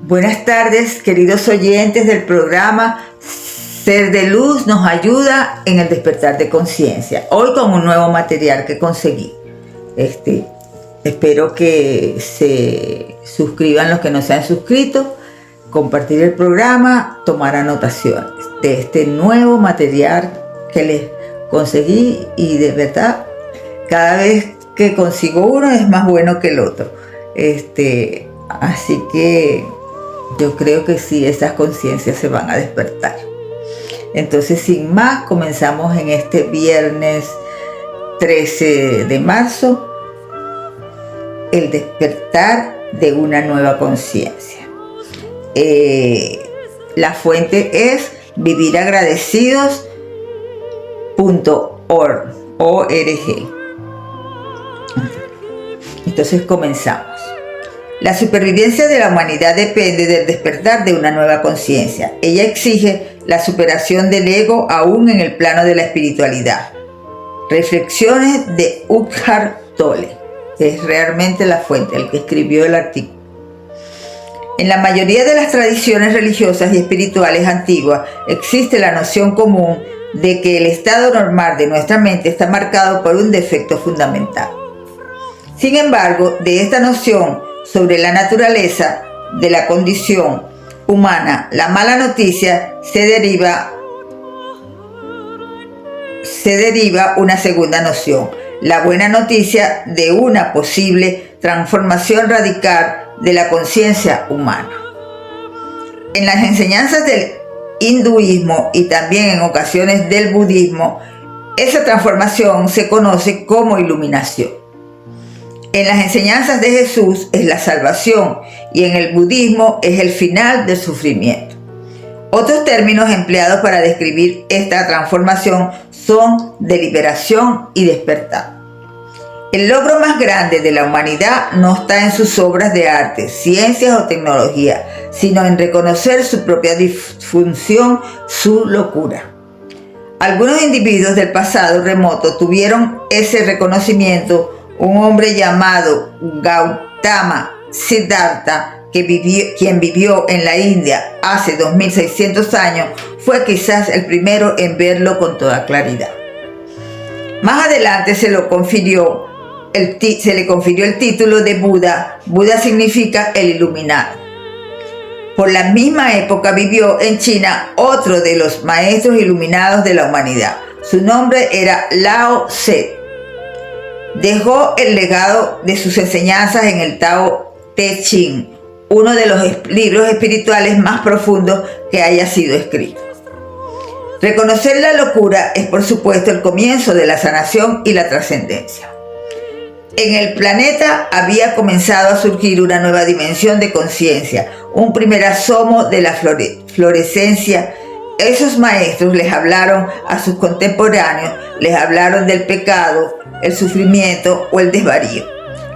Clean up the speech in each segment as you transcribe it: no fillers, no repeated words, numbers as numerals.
Buenas tardes, queridos oyentes del programa Ser de Luz nos ayuda en el despertar de conciencia. Hoy con un nuevo material que conseguí. Espero que se suscriban los que no se han suscrito, compartir el programa, tomar anotaciones de este nuevo material que les conseguí, y de verdad cada vez que consigo uno es más bueno que el otro. Así que yo creo que sí, esas conciencias se van a despertar. Entonces, sin más, comenzamos en este viernes 13 de marzo, el despertar de una nueva conciencia. La fuente es viviragradecidos.org. Entonces comenzamos. La supervivencia de la humanidad depende del despertar de una nueva conciencia. Ella exige la superación del ego aún en el plano de la espiritualidad. Reflexiones de Eckhart Tolle, que es realmente la fuente, el que escribió el artículo. En la mayoría de las tradiciones religiosas y espirituales antiguas existe la noción común de que el estado normal de nuestra mente está marcado por un defecto fundamental. Sin embargo, de esta noción sobre la naturaleza de la condición humana, la mala noticia se deriva una segunda noción, la buena noticia de una posible transformación radical de la conciencia humana. En las enseñanzas del hinduismo y también en ocasiones del budismo, esa transformación se conoce como iluminación. En las enseñanzas de Jesús es la salvación y en el budismo es el final del sufrimiento. Otros términos empleados para describir esta transformación son de liberación y despertar. El logro más grande de la humanidad no está en sus obras de arte, ciencias o tecnología, sino en reconocer su propia disfunción, su locura. Algunos individuos del pasado remoto tuvieron ese reconocimiento. Un hombre llamado Gautama Siddhartha, quien vivió en la India hace 2600 años, fue quizás el primero en verlo con toda claridad. Más adelante se le confirió el título de Buda. Buda significa el iluminado. Por la misma época vivió en China otro de los maestros iluminados de la humanidad. Su nombre era Lao Tse. Dejó el legado de sus enseñanzas en el Tao Te Ching, uno de los libros espirituales más profundos que haya sido escrito. Reconocer la locura es, por supuesto, el comienzo de la sanación y la trascendencia. En el planeta había comenzado a surgir una nueva dimensión de conciencia, un primer asomo de la florescencia. Esos maestros les hablaron a sus contemporáneos, les hablaron del pecado, el sufrimiento o el desvarío.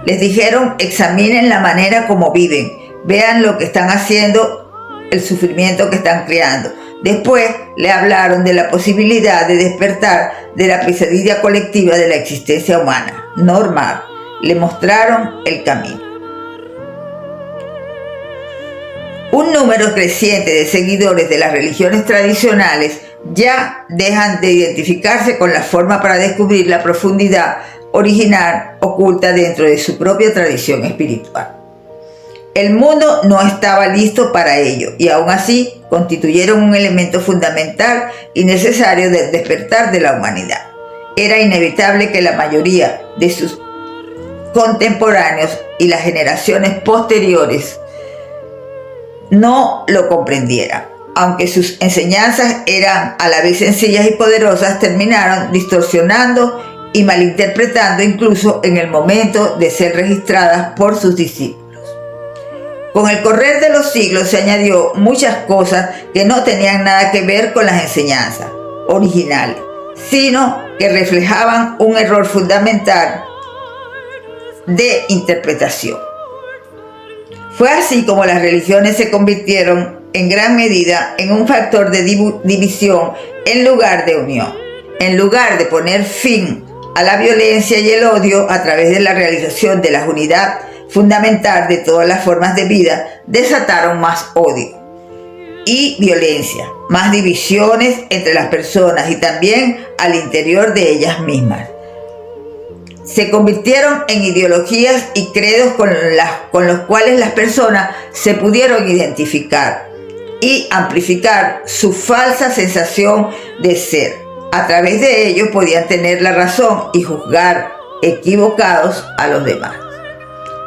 Les dijeron: examinen la manera como viven, vean lo que están haciendo, el sufrimiento que están creando. Después le hablaron de la posibilidad de despertar de la pesadilla colectiva de la existencia humana normal. Le mostraron el camino. Un número creciente de seguidores de las religiones tradicionales ya dejan de identificarse con la forma para descubrir la profundidad original oculta dentro de su propia tradición espiritual. El mundo no estaba listo para ello y aún así constituyeron un elemento fundamental y necesario del despertar de la humanidad. Era inevitable que la mayoría de sus contemporáneos y las generaciones posteriores no lo comprendieran. Aunque sus enseñanzas eran a la vez sencillas y poderosas, terminaron distorsionando y malinterpretando incluso en el momento de ser registradas por sus discípulos. Con el correr de los siglos se añadió muchas cosas que no tenían nada que ver con las enseñanzas originales, sino que reflejaban un error fundamental de interpretación. Fue así como las religiones se convirtieron en gran medida en un factor de división en lugar de unión. En lugar de poner fin a la violencia y el odio a través de la realización de la unidad fundamental de todas las formas de vida, desataron más odio y violencia, más divisiones entre las personas y también al interior de ellas mismas. Se convirtieron en ideologías y credos con los cuales las personas se pudieron identificar y amplificar su falsa sensación de ser. A través de ellos podían tener la razón y juzgar equivocados a los demás.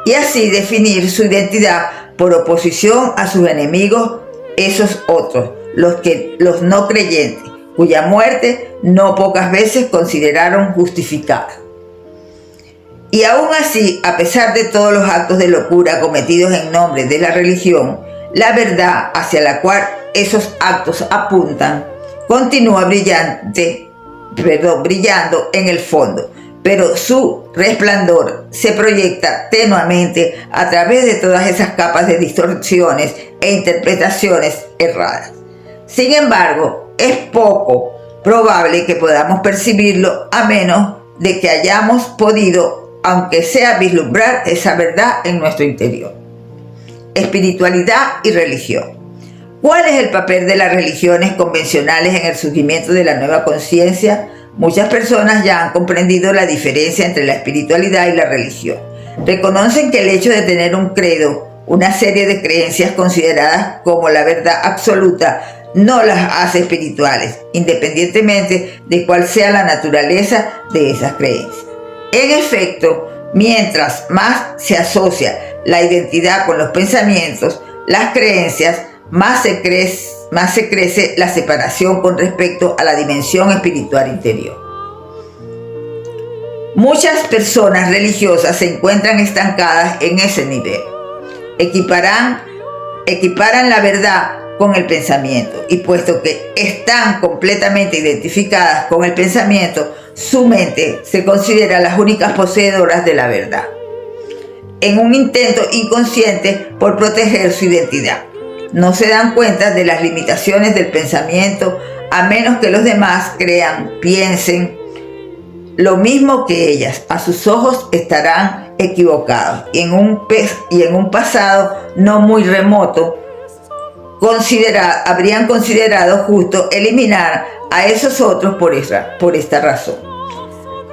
Y así definir su identidad por oposición a sus enemigos, esos otros, los no creyentes, cuya muerte no pocas veces consideraron justificada. Y aún así, a pesar de todos los actos de locura cometidos en nombre de la religión, la verdad hacia la cual esos actos apuntan continúa brillando en el fondo, pero su resplandor se proyecta tenuamente a través de todas esas capas de distorsiones e interpretaciones erradas. Sin embargo, es poco probable que podamos percibirlo a menos de que hayamos podido, aunque sea vislumbrar esa verdad en nuestro interior. Espiritualidad y religión. ¿Cuál es el papel de las religiones convencionales en el surgimiento de la nueva conciencia? Muchas personas ya han comprendido la diferencia entre la espiritualidad y la religión. Reconocen que el hecho de tener un credo, una serie de creencias consideradas como la verdad absoluta, no las hace espirituales, independientemente de cuál sea la naturaleza de esas creencias. En efecto, mientras más se asocia la identidad con los pensamientos, las creencias, más se crece la separación con respecto a la dimensión espiritual interior. Muchas personas religiosas se encuentran estancadas en ese nivel. Equiparan la verdad con el pensamiento, y puesto que están completamente identificadas con el pensamiento, su mente se considera las únicas poseedoras de la verdad, en un intento inconsciente por proteger su identidad. No se dan cuenta de las limitaciones del pensamiento a menos que los demás piensen lo mismo que ellas. A sus ojos estarán equivocados y en un pasado no muy remoto habrían considerado justo eliminar a esos otros por esta razón.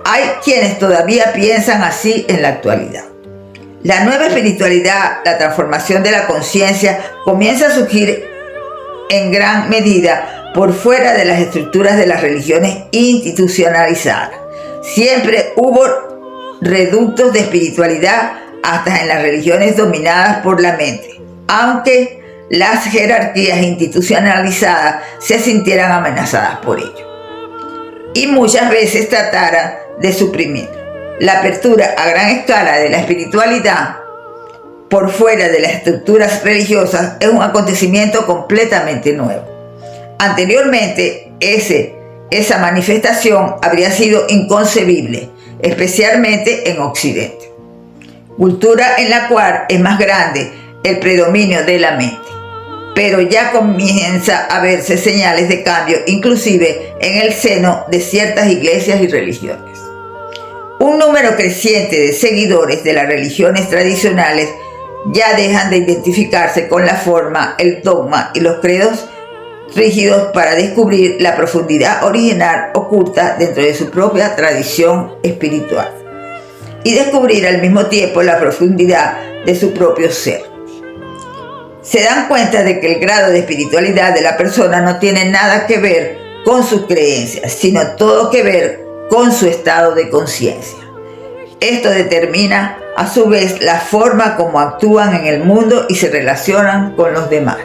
Hay quienes todavía piensan así en la actualidad. La nueva espiritualidad, la transformación de la conciencia, comienza a surgir en gran medida por fuera de las estructuras de las religiones institucionalizadas. Siempre hubo reductos de espiritualidad hasta en las religiones dominadas por la mente, aunque las jerarquías institucionalizadas se sintieran amenazadas por ello y muchas veces trataran de suprimirlo. La apertura a gran escala de la espiritualidad por fuera de las estructuras religiosas es un acontecimiento completamente nuevo. Anteriormente, esa manifestación habría sido inconcebible, especialmente en Occidente, cultura en la cual es más grande el predominio de la mente. Pero ya comienza a verse señales de cambio, inclusive en el seno de ciertas iglesias y religiones. Un número creciente de seguidores de las religiones tradicionales ya dejan de identificarse con la forma, el dogma y los credos rígidos para descubrir la profundidad original oculta dentro de su propia tradición espiritual y descubrir al mismo tiempo la profundidad de su propio ser. Se dan cuenta de que el grado de espiritualidad de la persona no tiene nada que ver con sus creencias, sino todo que ver con su estado de conciencia. Esto determina a su vez la forma como actúan en el mundo y se relacionan con los demás.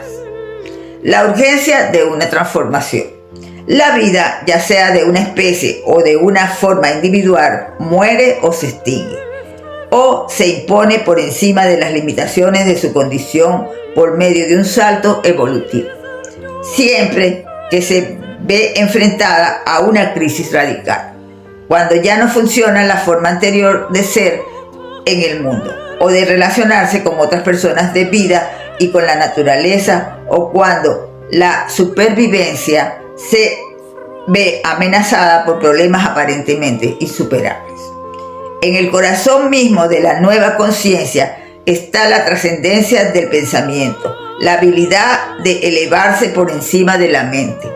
La urgencia de una transformación. La vida, ya sea de una especie o de una forma individual, muere o se extingue, o se impone por encima de las limitaciones de su condición por medio de un salto evolutivo, siempre que se ve enfrentada a una crisis radical, cuando ya no funciona la forma anterior de ser en el mundo o de relacionarse con otras personas de vida y con la naturaleza, o cuando la supervivencia se ve amenazada por problemas aparentemente insuperables. En el corazón mismo de la nueva conciencia está la trascendencia del pensamiento, la habilidad de elevarse por encima de la mente,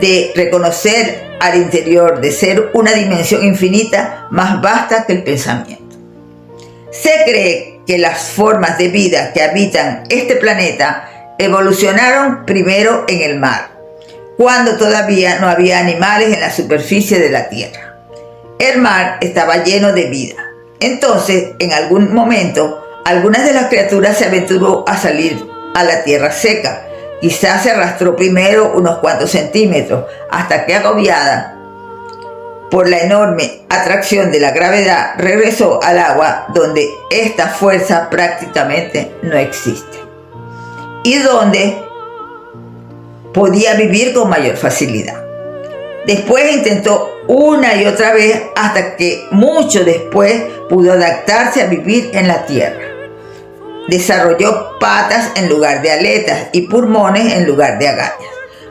de reconocer al interior, de ser una dimensión infinita más vasta que el pensamiento. Se cree que las formas de vida que habitan este planeta evolucionaron primero en el mar, cuando todavía no había animales en la superficie de la Tierra. El mar estaba lleno de vida. Entonces, en algún momento, algunas de las criaturas se aventuró a salir a la tierra seca. Quizás se arrastró primero unos cuantos centímetros, hasta que agobiada por la enorme atracción de la gravedad, regresó al agua, donde esta fuerza prácticamente no existe y donde podía vivir con mayor facilidad. Después intentó una y otra vez, hasta que mucho después pudo adaptarse a vivir en la tierra. Desarrolló patas en lugar de aletas y pulmones en lugar de agallas.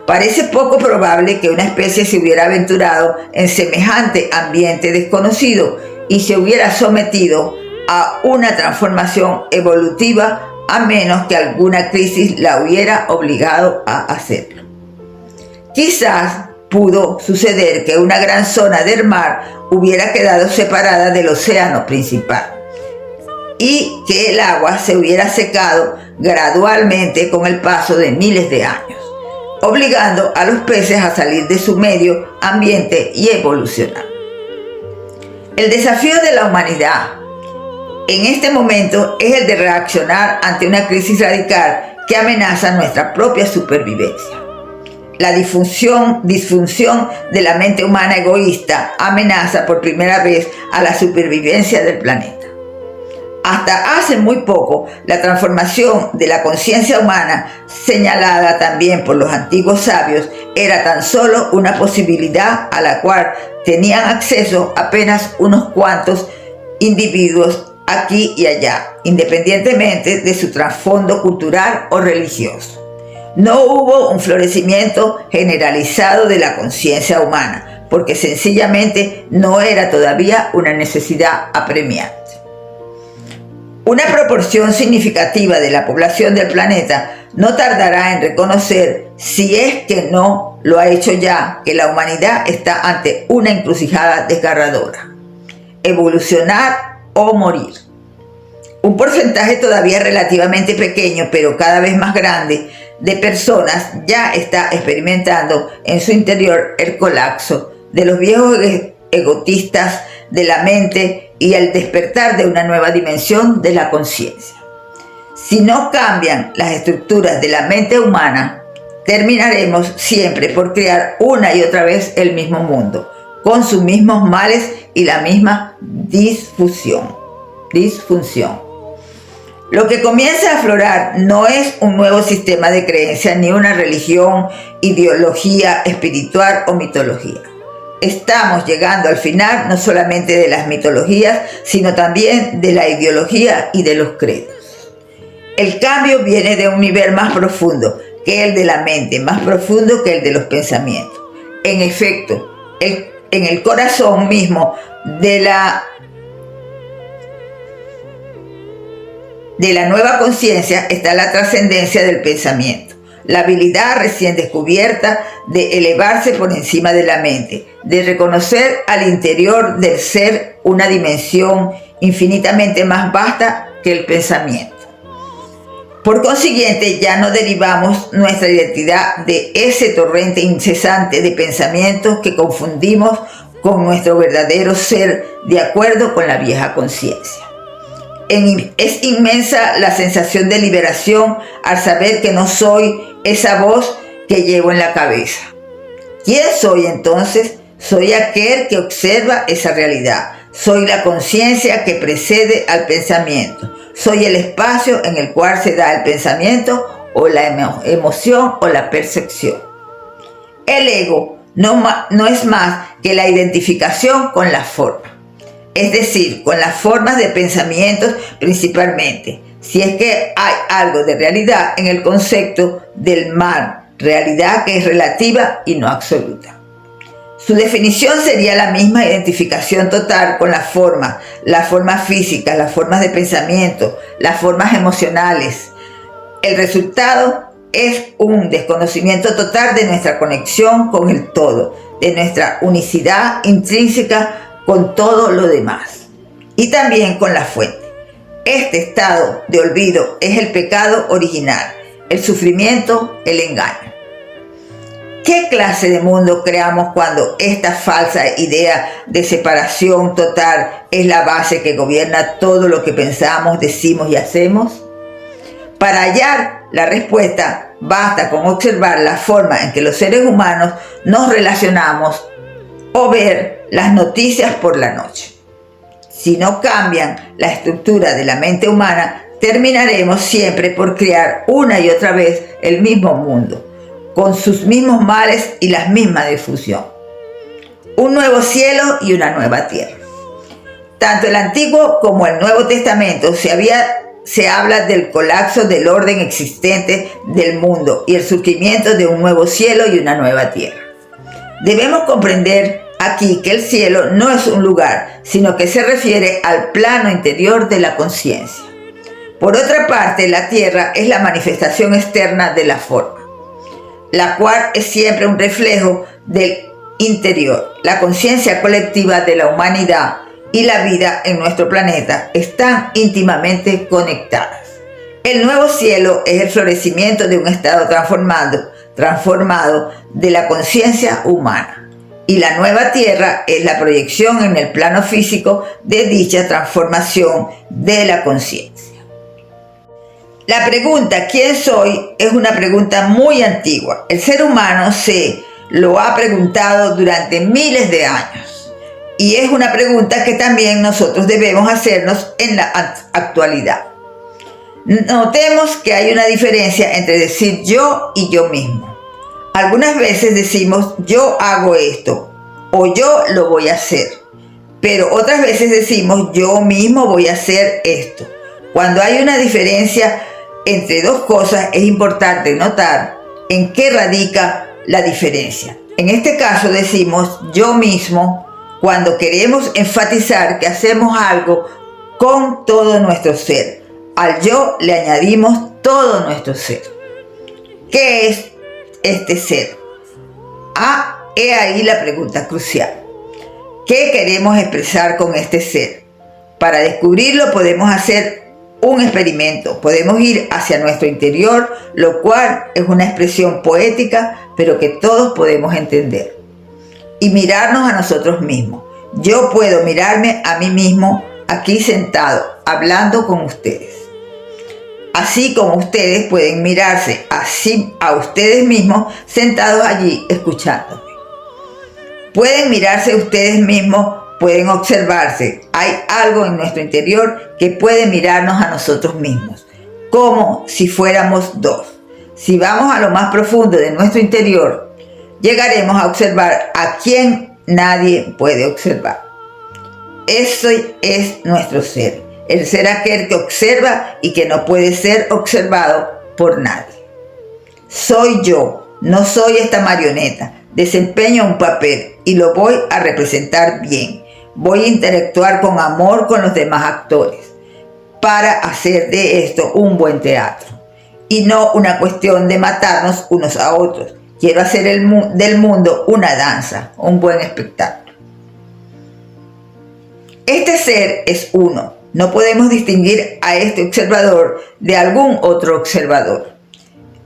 Parece poco probable que una especie se hubiera aventurado en semejante ambiente desconocido y se hubiera sometido a una transformación evolutiva, a menos que alguna crisis la hubiera obligado a hacerlo. Quizás pudo suceder que una gran zona del mar hubiera quedado separada del océano principal y que el agua se hubiera secado gradualmente con el paso de miles de años, obligando a los peces a salir de su medio ambiente y evolucionar. El desafío de la humanidad en este momento es el de reaccionar ante una crisis radical que amenaza nuestra propia supervivencia. La disfunción de la mente humana egoísta amenaza por primera vez a la supervivencia del planeta. Hasta hace muy poco, la transformación de la conciencia humana, señalada también por los antiguos sabios, era tan solo una posibilidad a la cual tenían acceso apenas unos cuantos individuos aquí y allá, independientemente de su trasfondo cultural o religioso. No hubo un florecimiento generalizado de la conciencia humana, porque sencillamente no era todavía una necesidad apremiante. Una proporción significativa de la población del planeta no tardará en reconocer, si es que no lo ha hecho ya, que la humanidad está ante una encrucijada desgarradora: evolucionar o morir. Un porcentaje todavía relativamente pequeño, pero cada vez más grande, de personas ya está experimentando en su interior el colapso de los viejos egotistas de la mente y el despertar de una nueva dimensión de la conciencia. Si no cambian las estructuras de la mente humana, terminaremos siempre por crear una y otra vez el mismo mundo, con sus mismos males y la misma disfunción. Lo que comienza a aflorar no es un nuevo sistema de creencias ni una religión, ideología espiritual o mitología. Estamos llegando al final no solamente de las mitologías, sino también de la ideología y de los credos. El cambio viene de un nivel más profundo que el de la mente, más profundo que el de los pensamientos. En efecto, en el corazón mismo de la nueva conciencia está la trascendencia del pensamiento, la habilidad recién descubierta de elevarse por encima de la mente, de reconocer al interior del ser una dimensión infinitamente más vasta que el pensamiento. Por consiguiente, ya no derivamos nuestra identidad de ese torrente incesante de pensamientos que confundimos con nuestro verdadero ser, de acuerdo con la vieja conciencia. Es inmensa la sensación de liberación al saber que no soy esa voz que llevo en la cabeza. ¿Quién soy entonces? Soy aquel que observa esa realidad. Soy la conciencia que precede al pensamiento. Soy el espacio en el cual se da el pensamiento o la emoción o la percepción. El ego no es más que la identificación con la forma. Es decir, con las formas de pensamientos principalmente, si es que hay algo de realidad en el concepto del mal, realidad que es relativa y no absoluta. Su definición sería la misma identificación total con las formas físicas, las formas de pensamiento, las formas emocionales. El resultado es un desconocimiento total de nuestra conexión con el todo, de nuestra unicidad intrínseca con todo lo demás y también con la fuente. Este estado de olvido es el pecado original, el sufrimiento, el engaño. ¿Qué clase de mundo creamos cuando esta falsa idea de separación total es la base que gobierna todo lo que pensamos, decimos y hacemos? Para hallar la respuesta, basta con observar la forma en que los seres humanos nos relacionamos o ver las noticias por la noche. Si no cambian la estructura de la mente humana, terminaremos siempre por crear una y otra vez el mismo mundo, con sus mismos males y la misma difusión. Un nuevo cielo y una nueva tierra. Tanto el Antiguo como el Nuevo Testamento se habla del colapso del orden existente del mundo y el surgimiento de un nuevo cielo y una nueva tierra. Debemos comprender aquí que el cielo no es un lugar, sino que se refiere al plano interior de la conciencia. Por otra parte, la tierra es la manifestación externa de la forma, la cual es siempre un reflejo del interior. La conciencia colectiva de la humanidad y la vida en nuestro planeta están íntimamente conectadas. El nuevo cielo es el florecimiento de un estado transformado de la conciencia humana, y la nueva tierra es la proyección en el plano físico de dicha transformación de la conciencia. La pregunta ¿quién soy? Es una pregunta muy antigua. El ser humano se lo ha preguntado durante miles de años y es una pregunta que también nosotros debemos hacernos en la actualidad. Notemos que hay una diferencia entre decir yo y yo mismo. Algunas veces decimos yo hago esto o yo lo voy a hacer, pero otras veces decimos yo mismo voy a hacer esto. Cuando hay una diferencia entre dos cosas, es importante notar en qué radica la diferencia. En este caso decimos yo mismo cuando queremos enfatizar que hacemos algo con todo nuestro ser. Al yo le añadimos todo nuestro ser. ¿Qué es este ser? He ahí la pregunta crucial. ¿Qué queremos expresar con este ser? Para descubrirlo podemos hacer un experimento, podemos ir hacia nuestro interior, lo cual es una expresión poética, pero que todos podemos entender. Y mirarnos a nosotros mismos. Yo puedo mirarme a mí mismo aquí sentado, hablando con ustedes. Así como ustedes pueden mirarse así a ustedes mismos sentados allí escuchándome. Pueden mirarse ustedes mismos, pueden observarse. Hay algo en nuestro interior que puede mirarnos a nosotros mismos, como si fuéramos dos. Si vamos a lo más profundo de nuestro interior, llegaremos a observar a quien nadie puede observar. Eso es nuestro ser, el ser aquel que observa y que no puede ser observado por nadie. Soy yo, no soy esta marioneta. Desempeño un papel y lo voy a representar bien. Voy a interactuar con amor con los demás actores para hacer de esto un buen teatro y no una cuestión de matarnos unos a otros. Quiero hacer del mundo una danza, un buen espectáculo. Este ser es uno. No podemos distinguir a este observador de algún otro observador.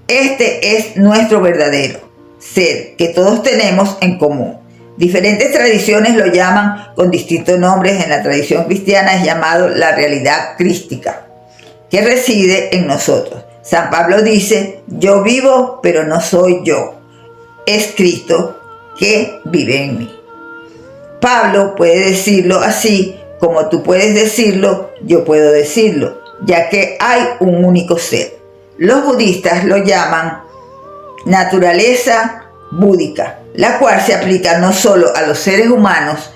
Este es nuestro verdadero ser que todos tenemos en común. Diferentes tradiciones lo llaman con distintos nombres. En la tradición cristiana es llamado la realidad crística, que reside en nosotros. San Pablo dice, yo vivo, pero no soy yo. Es Cristo que vive en mí. Pablo puede decirlo así, como tú puedes decirlo, yo puedo decirlo, ya que hay un único ser. Los budistas lo llaman naturaleza búdica, la cual se aplica no solo a los seres humanos.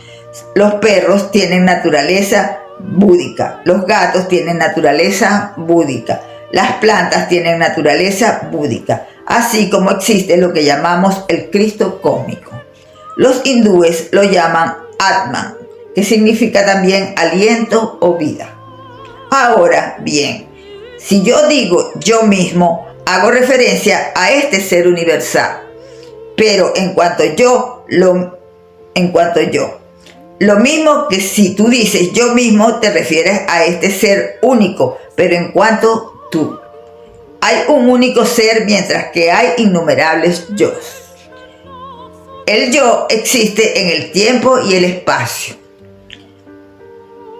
Los perros tienen naturaleza búdica, los gatos tienen naturaleza búdica, las plantas tienen naturaleza búdica, así como existe lo que llamamos el Cristo cósmico. Los hindúes lo llaman Atman, que significa también aliento o vida. Ahora bien, si yo digo yo mismo, hago referencia a este ser universal, pero en cuanto yo, lo mismo que si tú dices yo mismo, te refieres a este ser único, pero en cuanto tú. Hay un único ser mientras que hay innumerables yos. El yo existe en el tiempo y el espacio.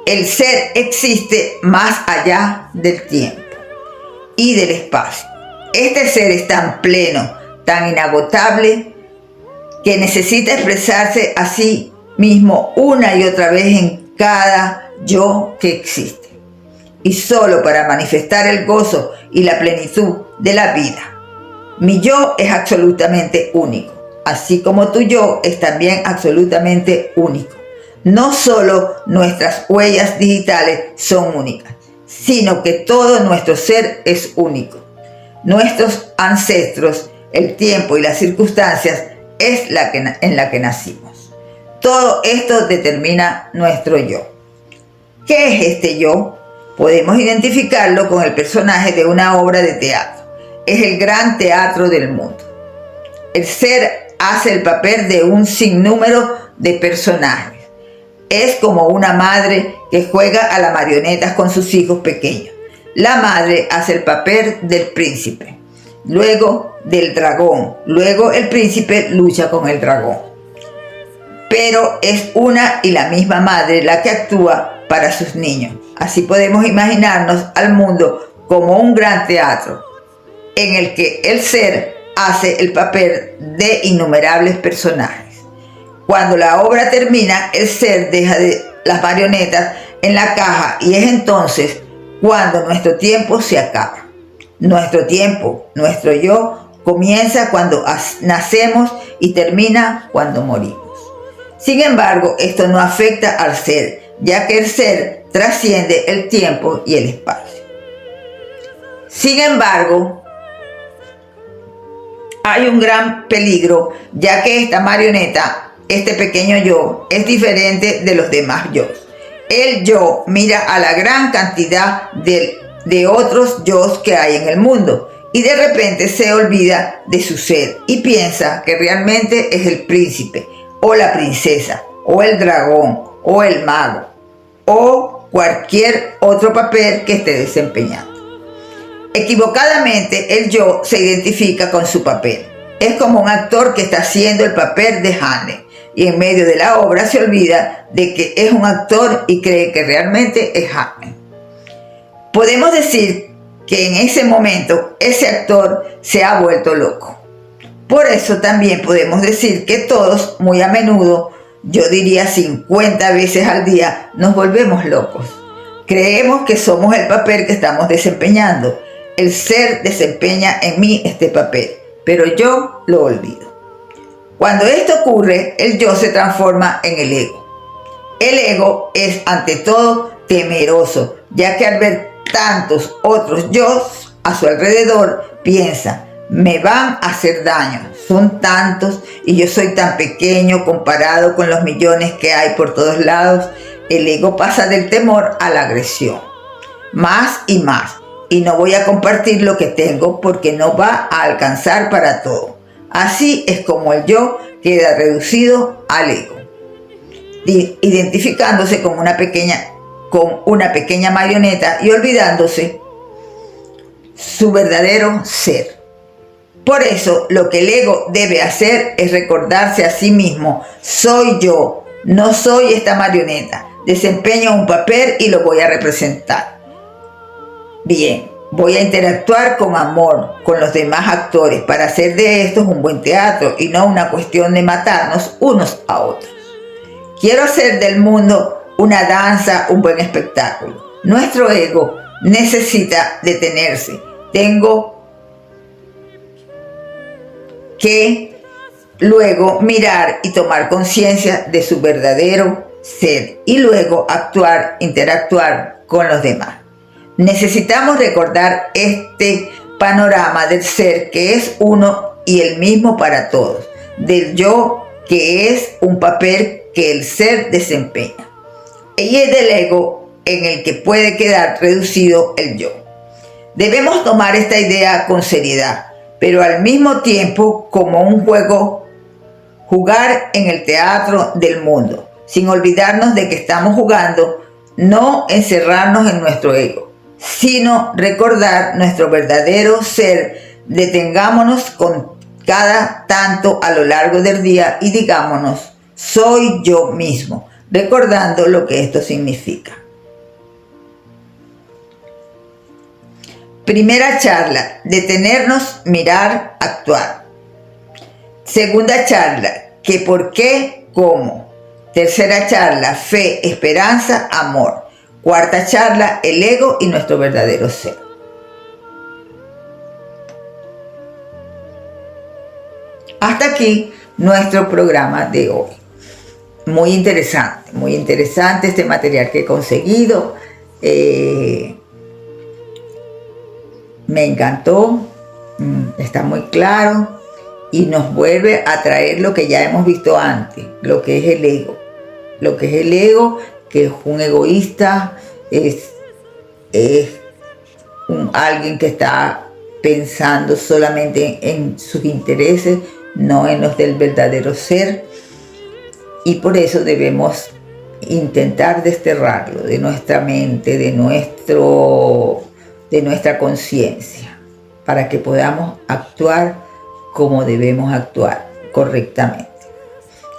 El ser existe más allá del tiempo y del espacio. Este ser es tan pleno, tan inagotable, que necesita expresarse a sí mismo una y otra vez en cada yo que existe. Y solo para manifestar el gozo y la plenitud de la vida. Mi yo es absolutamente único, así como tu yo es también absolutamente único. No solo nuestras huellas digitales son únicas, sino que todo nuestro ser es único. Nuestros ancestros, el tiempo y las circunstancias es en la que nacimos. Todo esto determina nuestro yo. ¿Qué es este yo? Podemos identificarlo con el personaje de una obra de teatro. Es el gran teatro del mundo. El ser hace el papel de un sinnúmero de personajes. Es como una madre que juega a las marionetas con sus hijos pequeños. La madre hace el papel del príncipe, luego del dragón, luego el príncipe lucha con el dragón. Pero es una y la misma madre la que actúa para sus niños. Así podemos imaginarnos al mundo como un gran teatro en el que el ser hace el papel de innumerables personajes. Cuando la obra termina, el ser deja las marionetas en la caja y es entonces cuando nuestro tiempo se acaba. Nuestro tiempo, nuestro yo, comienza cuando nacemos y termina cuando morimos. Sin embargo, esto no afecta al ser, ya que el ser trasciende el tiempo y el espacio. Sin embargo, hay un gran peligro, ya que esta marioneta, este pequeño yo, es diferente de los demás yo. El yo mira a la gran cantidad de otros yos que hay en el mundo y de repente se olvida de su ser y piensa que realmente es el príncipe o la princesa o el dragón o el mago o cualquier otro papel que esté desempeñando. Equivocadamente, el yo se identifica con su papel. Es como un actor que está haciendo el papel de Hamlet y en medio de la obra se olvida de que es un actor y cree que realmente es Hamlet. Podemos decir que en ese momento ese actor se ha vuelto loco. Por eso también podemos decir que todos, muy a menudo, yo diría 50 veces al día, nos volvemos locos. Creemos que somos el papel que estamos desempeñando. El ser desempeña en mí este papel, pero yo lo olvido. Cuando esto ocurre, el yo se transforma en el ego. El ego es ante todo temeroso, ya que al ver tantos otros yo a su alrededor, piensa, me van a hacer daño, son tantos y yo soy tan pequeño comparado con los millones que hay por todos lados. El ego pasa del temor a la agresión, más y más, y no voy a compartir lo que tengo porque no va a alcanzar para todo. Así es como el yo queda reducido al ego, identificándose con una pequeña marioneta y olvidándose su verdadero ser. Por eso, lo que el ego debe hacer es recordarse a sí mismo: soy yo, no soy esta marioneta. Desempeño un papel y lo voy a representar. Bien, voy a interactuar con amor con los demás actores para hacer de estos un buen teatro y no una cuestión de matarnos unos a otros. Quiero hacer del mundo una danza, un buen espectáculo. Nuestro ego necesita detenerse. Tengo que luego mirar y tomar conciencia de su verdadero ser y luego interactuar con los demás. Necesitamos recordar este panorama del ser que es uno y el mismo para todos, del yo que es un papel que el ser desempeña. Y es del ego en el que puede quedar reducido el yo. Debemos tomar esta idea con seriedad, pero al mismo tiempo como un juego, jugar en el teatro del mundo, sin olvidarnos de que estamos jugando, no encerrarnos en nuestro ego, sino recordar nuestro verdadero ser. Detengámonos con cada tanto a lo largo del día y digámonos, soy yo mismo, recordando lo que esto significa. Primera charla, detenernos, mirar, actuar. Segunda charla, ¿qué, por qué, cómo? Tercera charla, fe, esperanza, amor. Cuarta charla, el ego y nuestro verdadero ser. Hasta aquí nuestro programa de hoy. Muy interesante este material que he conseguido. Me encantó, está muy claro y nos vuelve a traer lo que ya hemos visto antes, lo que es el ego. Lo que es el ego, que es un egoísta, es alguien que está pensando solamente en sus intereses, no en los del verdadero ser. Y por eso debemos intentar desterrarlo de nuestra mente, de nuestra conciencia, para que podamos actuar como debemos actuar correctamente.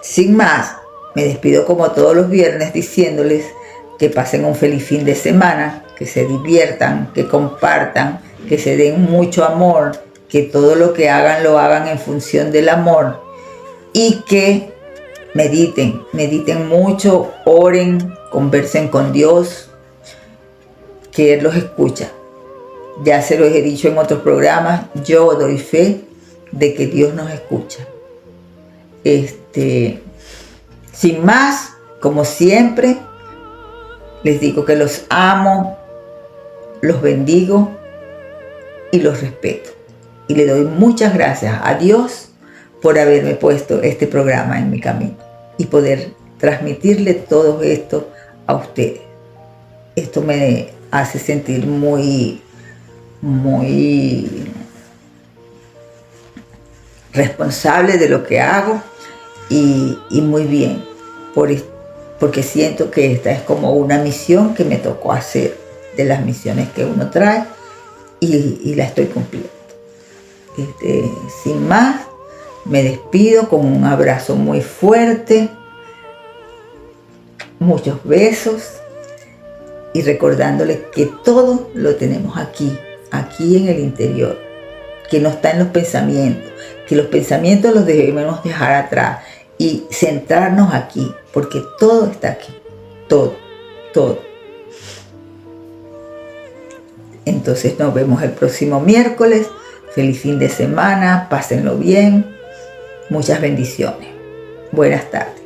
Sin más, me despido como todos los viernes diciéndoles que pasen un feliz fin de semana, que se diviertan, que compartan, que se den mucho amor, que todo lo que hagan lo hagan en función del amor y que mediten mucho, oren, conversen con Dios, que Él los escucha. Ya se los he dicho en otros programas, yo doy fe de que Dios nos escucha. Sin más, como siempre, les digo que los amo, los bendigo y los respeto. Y le doy muchas gracias a Dios por haberme puesto este programa en mi camino y poder transmitirle todo esto a ustedes. Esto me hace sentir muy responsable de lo que hago y muy bien, porque siento que esta es como una misión que me tocó hacer, de las misiones que uno trae, y la estoy cumpliendo. Sin más, me despido con un abrazo muy fuerte, muchos besos y recordándoles que todo lo tenemos aquí en el interior, que no está en los pensamientos, que los pensamientos los debemos dejar atrás y centrarnos aquí, porque todo está aquí, todo. Entonces nos vemos el próximo miércoles. Feliz fin de semana, pásenlo bien, muchas bendiciones. Buenas tardes.